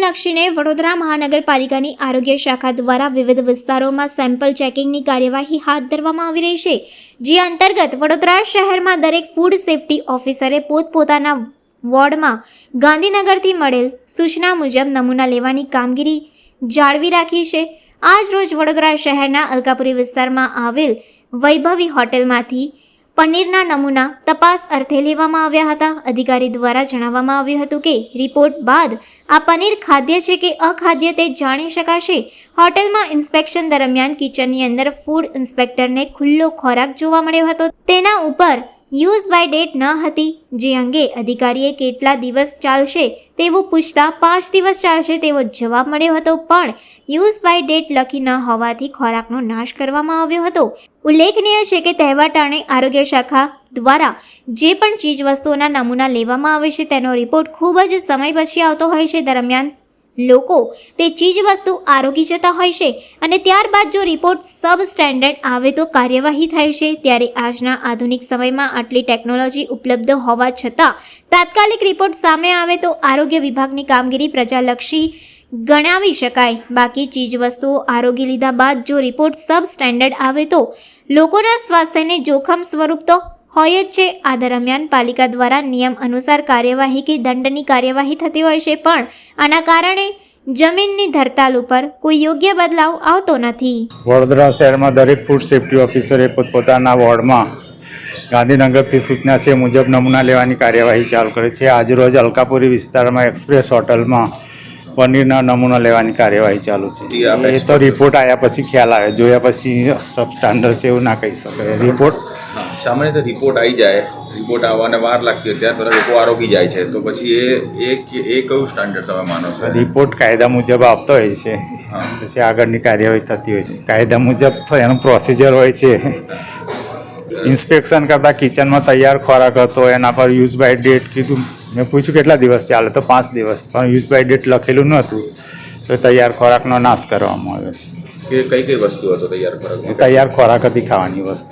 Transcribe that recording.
અનુલક્ષીને વડોદરા મહાનગરપાલિકાની આરોગ્ય શાખા દ્વારા વિવિધ વિસ્તારોમાં સેમ્પલ ચેકિંગની કાર્યવાહી હાથ ધરવામાં આવી રહી છે, જે અંતર્ગત વડોદરા શહેરમાં દરેક ફૂડ સેફ્ટી ઓફિસરે પોતપોતાના વોર્ડમાં ગાંધીનગરથી મળેલ સૂચના મુજબ નમૂના લેવાની કામગીરી જાળવી રાખી છે। આજ રોજ વડોદરા શહેરના અલકાપુરી વિસ્તારમાં આવેલ વૈભવી હોટેલમાંથી પનીરના નમૂના તપાસ અર્થે લેવામાં આવ્યા હતા। અધિકારી દ્વારા જણાવવામાં આવ્યું હતું કે રિપોર્ટ બાદ આ પનીર ખાદ્ય છે કે અખાદ્ય તે જાણી શકાશે। હોટેલમાં ઇન્સ્પેક્શન દરમિયાન કિચનની અંદર ફૂડ ઇન્સ્પેક્ટરને ખુલ્લો ખોરાક જોવા મળ્યો હતો, તેના ઉપર યુઝ બાય ડેટ ન હતી, જે અંગે અધિકારીએ કેટલા દિવસ ચાલશે તેવું પૂછતા 5 દિવસ ચાલશે તેવો જવાબ મળ્યો હતો, પણ યુઝ બાય ડેટ લખી ન હોવાથી ખોરાકનો નાશ કરવામાં આવ્યો હતો। ઉલ્લેખનીય છે કે તહેવાર ટાણે આરોગ્ય શાખા દ્વારા જે પણ ચીજવસ્તુઓના નમૂના લેવામાં આવે છે તેનો રિપોર્ટ ખૂબ જ સમય પછી આવતો હોય છે। દરમિયાન લોકો તે ચીજવસ્તુ આરોગી જતા હોય છે અને ત્યારબાદ જો રિપોર્ટ સબ સ્ટેન્ડર્ડ આવે તો કાર્યવાહી થાય છે। ત્યારે આજના આધુનિક સમયમાં આટલી ટેકનોલોજી ઉપલબ્ધ હોવા છતાં તાત્કાલિક રિપોર્ટ સામે આવે તો આરોગ્ય વિભાગની કામગીરી પ્રજાલક્ષી ગણાવી શકાય। બાકી ચીજવસ્તુઓ આરોગી લીધા બાદ જો રિપોર્ટ સબ સ્ટેન્ડર્ડ આવે તો લોકોના સ્વાસ્થ્યને જોખમ સ્વરૂપ તો હોય જ છે। આ દરમિયાન પાલિકા દ્વારા નિયમ અનુસાર કાર્યવાહી કે દંડની કાર્યવાહી થતી હોય છે, પણ આના કારણે જમીનની ધરતાલ ઉપર કોઈ યોગ્ય બદલાવ આવતો નથી। વડોદરા શહેરમાં દરેક ફૂડ સેફ્ટી ઓફિસરે પોતપોતાના વોર્ડમાં ગાંધીનગરથી સૂચના છે મુજબ નમૂના લેવાની કાર્યવાહી ચાલુ કરે છે। આજરોજ અલકાપુરી વિસ્તારમાં એક્સપ્રેસ હોટલમાં પનીરના નમૂના લેવાની કાર્યવાહી ચાલુ છે। એ તો રિપોર્ટ આવ્યા પછી ખ્યાલ આવે, જોયા પછી સબ સ્ટાન્ડર્ડ છે એવું ના કહી શકાય। રિપોર્ટ સામાન્ય રીતે રિપોર્ટ આવી જાય, રિપોર્ટ આવવાને વાર લાગતી હોય ત્યાર પહેલાં લોકો આરોગી જાય છે, તો પછી એ કયું સ્ટાન્ડર્ડ તમે માનો છો? રિપોર્ટ કાયદા મુજબ આવતો હોય છે, પછી આગળની કાર્યવાહી થતી હોય છે। કાયદા મુજબ એનું પ્રોસિજર હોય છે। ઇન્સ્પેક્શન કરતાં કિચનમાં તૈયાર ખોરાક હતો, એના પર યુઝ બાય ડેટ કીધું, મેં પૂછ્યું કેટલા દિવસ ચાલે, તો 5 દિવસ, પણ યુઝ બાય ડેટ લખેલું નહોતું, તો તૈયાર ખોરાકનો નાશ કરવામાં આવ્યો છે। કે કઈ વસ્તુ હતો તૈયાર ખોરાક? તૈયાર ખોરાક હતી, ખાવાની વસ્તુ।